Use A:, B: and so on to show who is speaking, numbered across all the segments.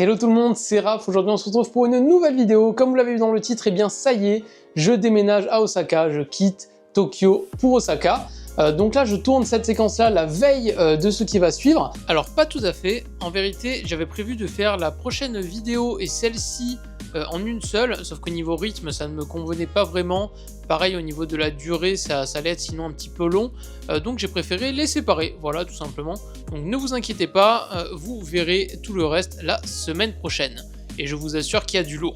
A: Hello tout le monde, c'est Raph. Aujourd'hui on se retrouve pour une nouvelle vidéo. Comme vous l'avez vu dans le titre, eh bien ça y est, je déménage à Osaka, je quitte Tokyo pour Osaka. Donc là je tourne cette séquence là la veille de ce qui va suivre. Alors pas tout à fait, en vérité j'avais prévu de faire la prochaine vidéo et celle-ci en une seule, sauf qu'au niveau rythme ça ne me convenait pas vraiment. Pareil au niveau de la durée ça allait être sinon un petit peu long, donc j'ai préféré les séparer, voilà tout simplement. Donc ne vous inquiétez pas, vous verrez tout le reste la semaine prochaine. Et je vous assure qu'il y a du lourd.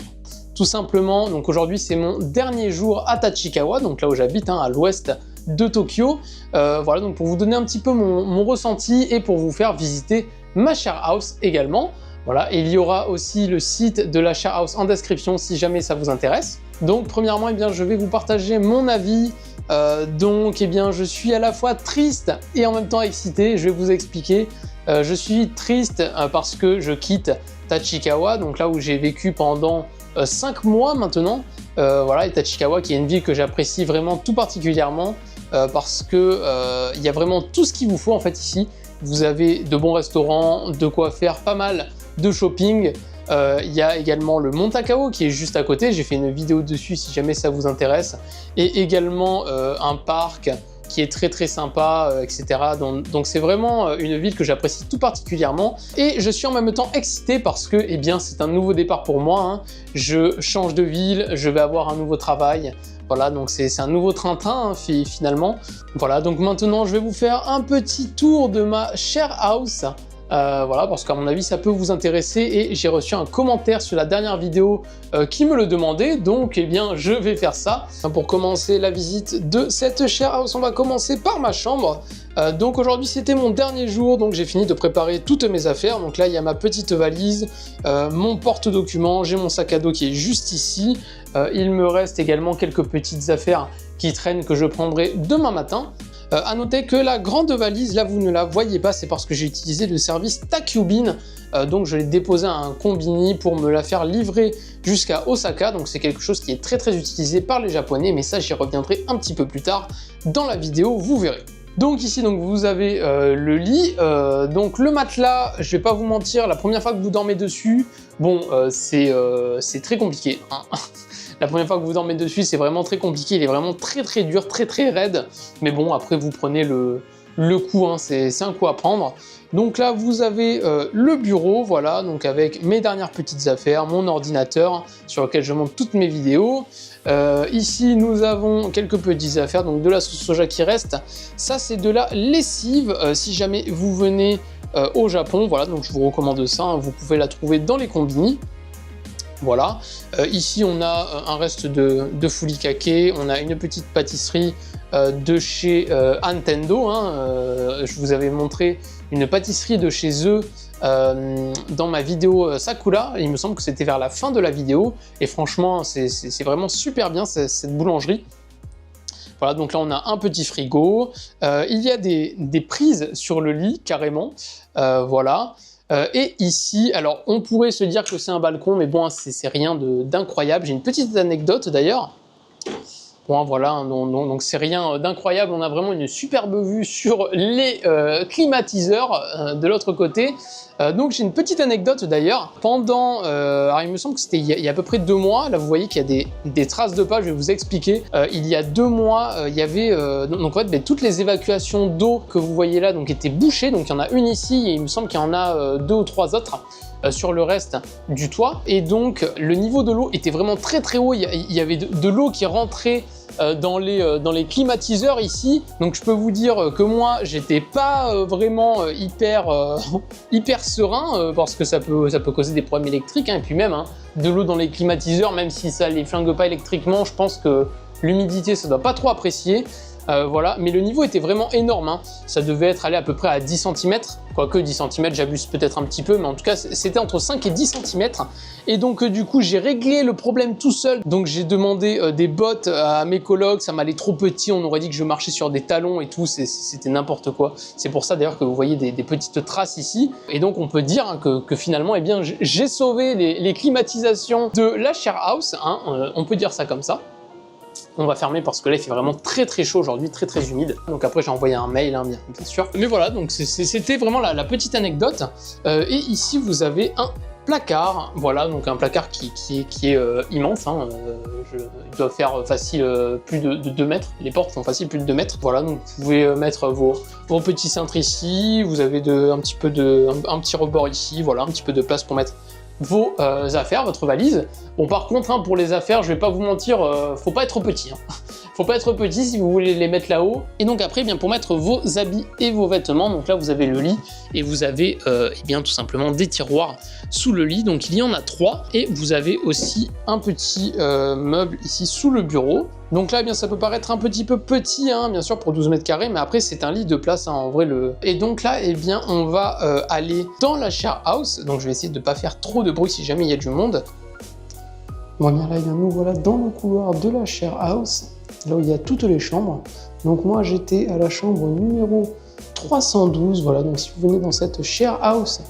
A: Tout simplement, donc aujourd'hui c'est mon dernier jour à Tachikawa, donc là où j'habite, à l'ouest de Tokyo. Voilà, donc pour vous donner un petit peu mon ressenti et pour vous faire visiter ma share house également. Voilà, et il y aura aussi le site de la share house en description si jamais ça vous intéresse. Donc premièrement, eh bien, je vais vous partager mon avis. Donc eh bien, je suis à la fois triste et en même temps excité, je vais vous expliquer. Je suis triste parce que je quitte Tachikawa, donc là où j'ai vécu pendant 5 mois maintenant. Voilà, et Tachikawa qui est une ville que j'apprécie vraiment tout particulièrement parce que il y a vraiment tout ce qu'il vous faut en fait ici. Vous avez de bons restaurants, de quoi faire pas mal de shopping. Il y a également le Mont Takao qui est juste à côté, j'ai fait une vidéo dessus si jamais ça vous intéresse, et également un parc qui est très sympa, etc. Donc c'est vraiment une ville que j'apprécie tout particulièrement, et je suis en même temps excité parce que eh bien, c'est un nouveau départ pour moi, Je change de ville, je vais avoir un nouveau travail. Voilà, donc c'est un nouveau train-train finalement. Voilà, donc maintenant je vais vous faire un petit tour de ma share house. Voilà, parce qu'à mon avis ça peut vous intéresser et j'ai reçu un commentaire sur la dernière vidéo qui me le demandait, donc eh bien je vais faire ça. Pour commencer la visite de cette share house, on va commencer par ma chambre. Donc aujourd'hui c'était mon dernier jour, donc j'ai fini de préparer toutes mes affaires. Donc là il y a ma petite valise, mon porte-documents, j'ai mon sac à dos qui est juste ici. Il me reste également quelques petites affaires qui traînent que je prendrai demain matin. À noter que la grande valise, là vous ne la voyez pas, c'est parce que j'ai utilisé le service Takyubin, donc je l'ai déposé à un combini pour me la faire livrer jusqu'à Osaka, donc c'est quelque chose qui est très utilisé par les japonais, mais ça j'y reviendrai un petit peu plus tard dans la vidéo, vous verrez. Donc ici donc vous avez le lit, donc le matelas, je vais pas vous mentir, la première fois que vous dormez dessus, bon c'est très compliqué, La première fois que vous dormez dessus, c'est vraiment très compliqué, il est vraiment très dur, très raide. Mais bon, après vous prenez le coup, c'est un coup à prendre. Donc là, vous avez le bureau, voilà, donc avec mes dernières petites affaires, mon ordinateur sur lequel je monte toutes mes vidéos. Ici, nous avons quelques petites affaires, donc de la sauce soja qui reste. Ça, c'est de la lessive, si jamais vous venez au Japon, voilà, donc je vous recommande ça, vous pouvez la trouver dans les combini. Voilà, ici on a un reste de furikake, on a une petite pâtisserie de chez Nintendo, je vous avais montré une pâtisserie de chez eux dans ma vidéo Sakura, il me semble que c'était vers la fin de la vidéo, et franchement c'est vraiment super bien cette boulangerie. Voilà, donc là on a un petit frigo, il y a des prises sur le lit carrément, voilà. Et ici, alors on pourrait se dire que c'est un balcon, mais bon, c'est rien d'incroyable. J'ai une petite anecdote d'ailleurs. Bon, voilà, donc c'est rien d'incroyable. On a vraiment une superbe vue sur les climatiseurs de l'autre côté. Donc j'ai une petite anecdote d'ailleurs. Pendant, alors il me semble que c'était il y a à peu près 2 mois. Là vous voyez qu'il y a des traces de pas. Je vais vous expliquer. Il y a 2 mois, il y avait donc en fait toutes les évacuations d'eau que vous voyez là donc étaient bouchées. Donc il y en a une ici et il me semble qu'il y en a 2 ou 3 autres sur le reste du toit. Et donc le niveau de l'eau était vraiment très haut. Il y avait de l'eau qui rentrait dans les climatiseurs ici. Donc je peux vous dire que moi j'étais pas vraiment hyper serein parce que ça peut causer des problèmes électriques, et puis même de l'eau dans les climatiseurs, même si ça les flingue pas électriquement, je pense que l'humidité ça doit pas trop apprécier. Voilà, mais le niveau était vraiment énorme, ça devait être allé à peu près à 10 cm, quoique 10 cm j'abuse peut-être un petit peu, mais en tout cas c'était entre 5 et 10 cm, et donc du coup j'ai réglé le problème tout seul, donc j'ai demandé des bottes à mes colocs, ça m'allait trop petit, on aurait dit que je marchais sur des talons et tout, c'était n'importe quoi. C'est pour ça d'ailleurs que vous voyez des petites traces ici, et donc on peut dire que finalement eh bien j'ai sauvé les climatisations de la share house, on peut dire ça comme ça. On va fermer parce que là il fait vraiment très chaud aujourd'hui, très humide. Donc après j'ai envoyé un mail, bien sûr. Mais voilà, donc c'était vraiment la petite anecdote. Et ici vous avez un placard, voilà, donc un placard qui est immense, hein, il doit faire facile plus de 2 mètres, les portes font facile plus de 2 mètres, voilà, donc vous pouvez mettre vos petits cintres ici, vous avez un petit rebord ici, voilà, un petit peu de place pour mettre vos affaires, votre valise. Bon, par contre, hein, pour les affaires, je vais pas vous mentir, faut pas être trop petit, hein. Faut pas être petit si vous voulez les mettre là-haut. Et donc après, eh bien pour mettre vos habits et vos vêtements, donc là vous avez le lit et vous avez eh bien tout simplement des tiroirs sous le lit. Donc il y en a 3 et vous avez aussi un petit meuble ici sous le bureau. Donc là, eh bien, ça peut paraître un petit peu petit, hein, bien sûr, pour 12 mètres carrés, mais après, c'est un lit de place, hein, en vrai. Et donc là, eh bien, on va aller dans la share house. Donc je vais essayer de ne pas faire trop de bruit si jamais il y a du monde. Bon, bien là, eh bien, nous voilà dans le couloir de la share house, là où il y a toutes les chambres. Donc moi, j'étais à la chambre numéro 312, voilà. Donc si vous venez dans cette share house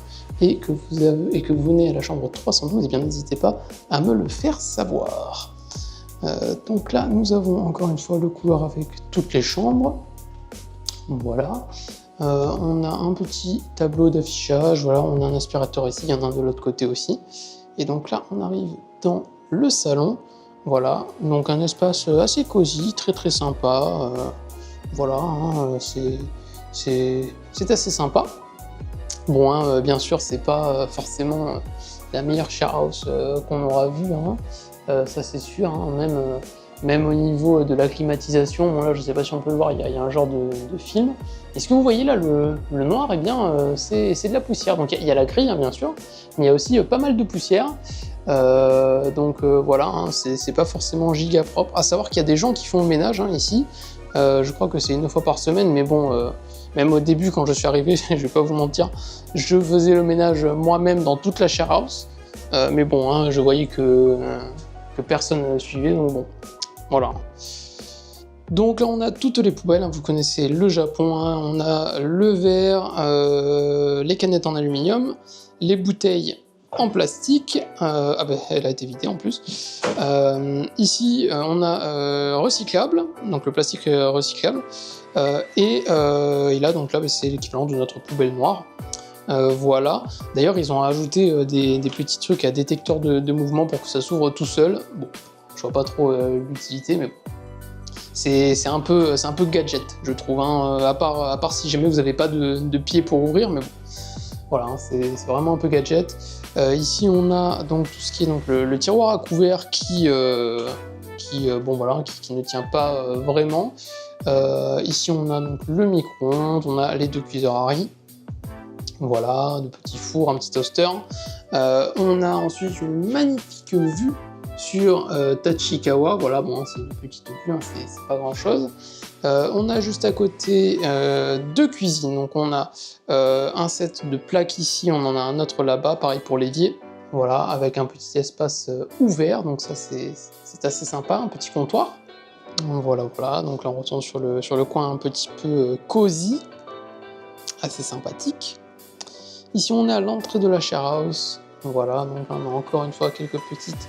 A: et que vous venez à la chambre 312, eh bien, n'hésitez pas à me le faire savoir. Donc là, nous avons encore une fois le couloir avec toutes les chambres. Voilà. On a un petit tableau d'affichage. Voilà, on a un aspirateur ici, il y en a un de l'autre côté aussi. Et donc là, on arrive dans le salon. Voilà, donc un espace assez cosy, très très sympa. Voilà, hein, c'est assez sympa. Bon, hein, bien sûr, c'est pas forcément la meilleure share house qu'on aura vue, hein. Ça c'est sûr, hein, même au niveau de la climatisation, bon là je sais pas si on peut le voir, il y a un genre de film. Et ce que vous voyez là, le noir, eh bien c'est de la poussière. Donc il y a la grille, hein, bien sûr, mais il y a aussi pas mal de poussière. Voilà, hein, c'est pas forcément giga propre. À savoir qu'il y a des gens qui font le ménage, hein, ici. Je crois que c'est 1 fois par semaine, mais bon, même au début quand je suis arrivé, je vais pas vous mentir, je faisais le ménage moi-même dans toute la share house. Mais bon, hein, je voyais que personne ne suivait, donc bon, voilà. Donc là on a toutes les poubelles, hein, vous connaissez le Japon, hein, on a le verre, les canettes en aluminium, les bouteilles en plastique, ah ben elle a été vidée en plus. Ici on a recyclable, donc le plastique recyclable, et là donc là c'est l'équivalent de notre poubelle noire. Voilà, d'ailleurs ils ont ajouté des petits trucs à détecteur de mouvement pour que ça s'ouvre tout seul. Bon, je vois pas trop l'utilité, mais bon. C'est un peu gadget, je trouve, hein, à part si jamais vous n'avez pas de pied pour ouvrir, mais bon. Voilà, hein, c'est vraiment un peu gadget. Ici on a donc tout ce qui est donc, le tiroir à couvert qui ne tient pas vraiment. Ici on a donc le micro-ondes, on a les 2 cuiseurs à riz. Voilà, de petits fours, un petit toaster. On a ensuite une magnifique vue sur Tachikawa. Voilà, bon, c'est une petite vue, hein, c'est pas grand chose. On a juste à côté 2 cuisines. Donc on a un set de plaques ici, on en a un autre là-bas, pareil pour l'évier. Voilà, avec un petit espace ouvert, donc ça c'est assez sympa, un petit comptoir. Voilà, donc là on retourne sur le coin un petit peu cosy, assez sympathique. Ici on est à l'entrée de la share house, voilà, donc on a encore une fois quelques petites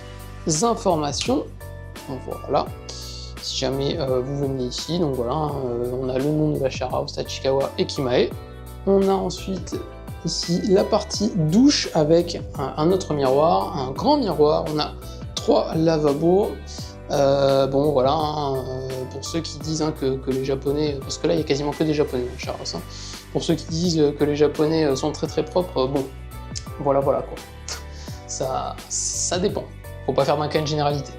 A: informations, voilà, si jamais vous venez ici, donc voilà, on a le nom de la share house, Tachikawa Ekimae. On a ensuite ici la partie douche avec un autre miroir, un grand miroir, on a 3 lavabos. Bon voilà, hein, pour ceux qui disent hein, que les japonais, parce que là il y a quasiment que des japonais dans la share house, hein. Pour ceux qui disent que les japonais sont très très propres, bon, voilà quoi. Ça dépend, faut pas faire d'un cas une généralité.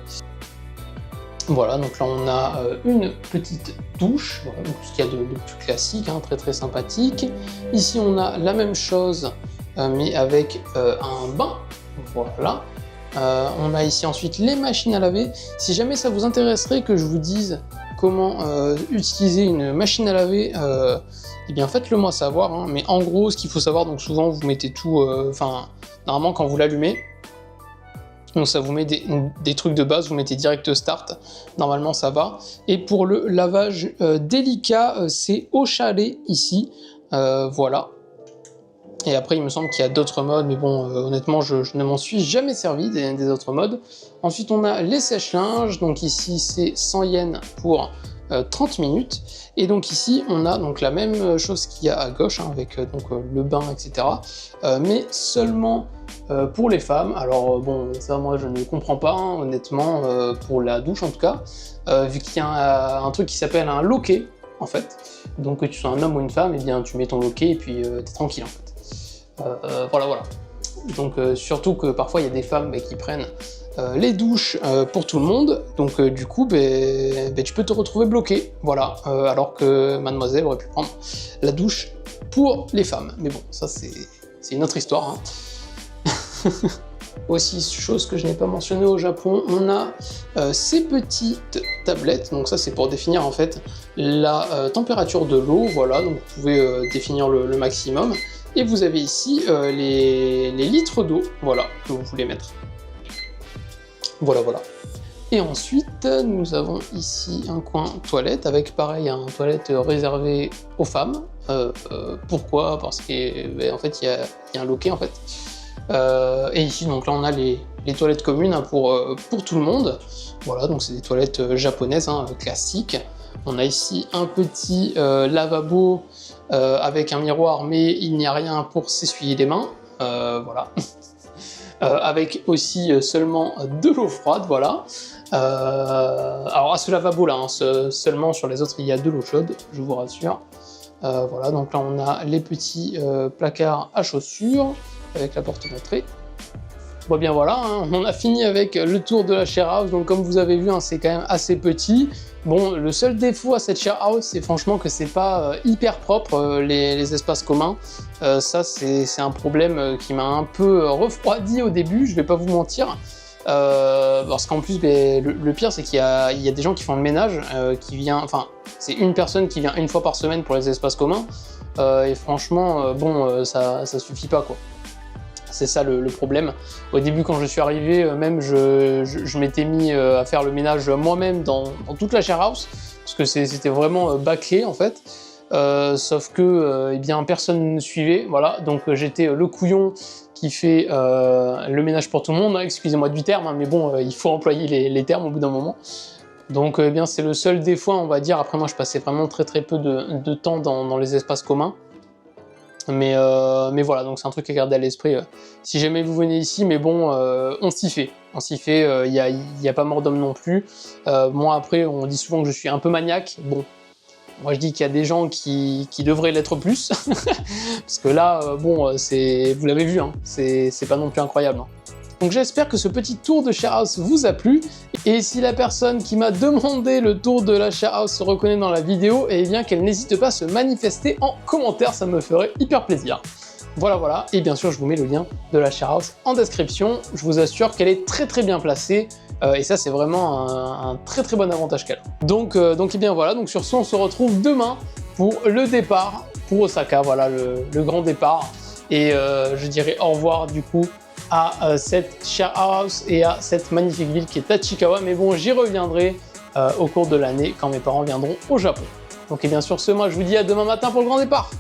A: Voilà, donc là on a une petite douche, voilà, donc ce qu'il y a de plus classique, hein, très très sympathique. Ici on a la même chose, mais avec un bain, voilà. On a ici ensuite les machines à laver. Si jamais ça vous intéresserait que je vous dise comment utiliser une machine à laver, eh bien faites-le moi savoir, hein. Mais en gros, ce qu'il faut savoir, donc souvent vous mettez tout, normalement quand vous l'allumez, donc ça vous met des trucs de base, vous mettez direct start, normalement ça va. Et pour le lavage délicat, c'est au chalet ici, voilà. Et après, il me semble qu'il y a d'autres modes, mais bon, honnêtement, je ne m'en suis jamais servi des autres modes. Ensuite, on a les sèche-linges. Donc ici, c'est 100 yens pour 30 minutes. Et donc ici, on a donc la même chose qu'il y a à gauche, hein, avec le bain, etc. Mais seulement pour les femmes. Alors bon, ça moi je ne comprends pas, hein, honnêtement, pour la douche en tout cas, vu qu'il y a un truc qui s'appelle un loquet, en fait. Donc que tu sois un homme ou une femme, et bien tu mets ton loquet et puis t'es tranquille en fait. Voilà. Donc surtout que parfois il y a des femmes qui prennent les douches pour tout le monde, donc du coup tu peux te retrouver bloqué, voilà, alors que mademoiselle aurait pu prendre la douche pour les femmes. Mais bon, ça c'est une autre histoire, hein. Aussi, chose que je n'ai pas mentionné au Japon, on a ces petites tablettes, donc ça c'est pour définir en fait la température de l'eau, voilà, donc vous pouvez définir le maximum, et vous avez ici les litres d'eau, voilà, que vous voulez mettre. Voilà. Et ensuite, nous avons ici un coin toilette, avec pareil un toilette réservé aux femmes. Pourquoi? Parce qu'en fait, il y a un loquet en fait. Et ici, donc là, on a les toilettes communes, hein, pour tout le monde. Voilà, donc c'est des toilettes japonaises, hein, classiques. On a ici un petit lavabo avec un miroir, mais il n'y a rien pour s'essuyer les mains. Voilà. Avec aussi seulement de l'eau froide, voilà. Alors à ce lavabo là, hein, seulement sur les autres il y a de l'eau chaude, je vous rassure. Voilà, donc là on a les petits placards à chaussures avec la porte d'entrée. Bon bien voilà, hein, on a fini avec le tour de la share house, donc comme vous avez vu, hein, c'est quand même assez petit. Bon, le seul défaut à cette share house, c'est franchement que c'est pas hyper propre, les espaces communs. Ça c'est un problème qui m'a un peu refroidi au début, je vais pas vous mentir. Parce qu'en plus, le pire c'est qu'il y a des gens qui font le ménage, c'est une personne qui vient une fois par semaine pour les espaces communs, et franchement, ça suffit pas quoi. C'est ça le problème. Au début, quand je suis arrivé, même je m'étais mis à faire le ménage moi-même dans toute la share house, parce que c'était vraiment bâclé en fait. Sauf que personne ne suivait, voilà. Donc j'étais le couillon qui fait le ménage pour tout le monde, hein, excusez-moi du terme, hein, mais bon, il faut employer les termes au bout d'un moment. Donc c'est le seul défaut, on va dire. Après moi, je passais vraiment très peu de temps dans les espaces communs. Mais voilà, donc c'est un truc à garder à l'esprit si jamais vous venez ici, mais bon, on s'y fait, il y a pas mort d'homme non plus. Moi après, on dit souvent que je suis un peu maniaque, bon, moi je dis qu'il y a des gens qui devraient l'être plus, parce que là, vous l'avez vu, hein, c'est pas non plus incroyable, hein. Donc j'espère que ce petit tour de share house vous a plu, et si la personne qui m'a demandé le tour de la share house se reconnaît dans la vidéo, et bien qu'elle n'hésite pas à se manifester en commentaire, ça me ferait hyper plaisir. Voilà, et bien sûr je vous mets le lien de la share house en description, je vous assure qu'elle est très bien placée, et ça c'est vraiment un très bon avantage qu'elle a. Donc voilà, donc sur ce on se retrouve demain pour le départ pour Osaka, voilà le grand départ, et je dirai au revoir du coup à cette share house et à cette magnifique ville qui est Tachikawa, mais bon, j'y reviendrai au cours de l'année quand mes parents viendront au Japon. Donc et bien sur ce, moi je vous dis à demain matin pour le grand départ.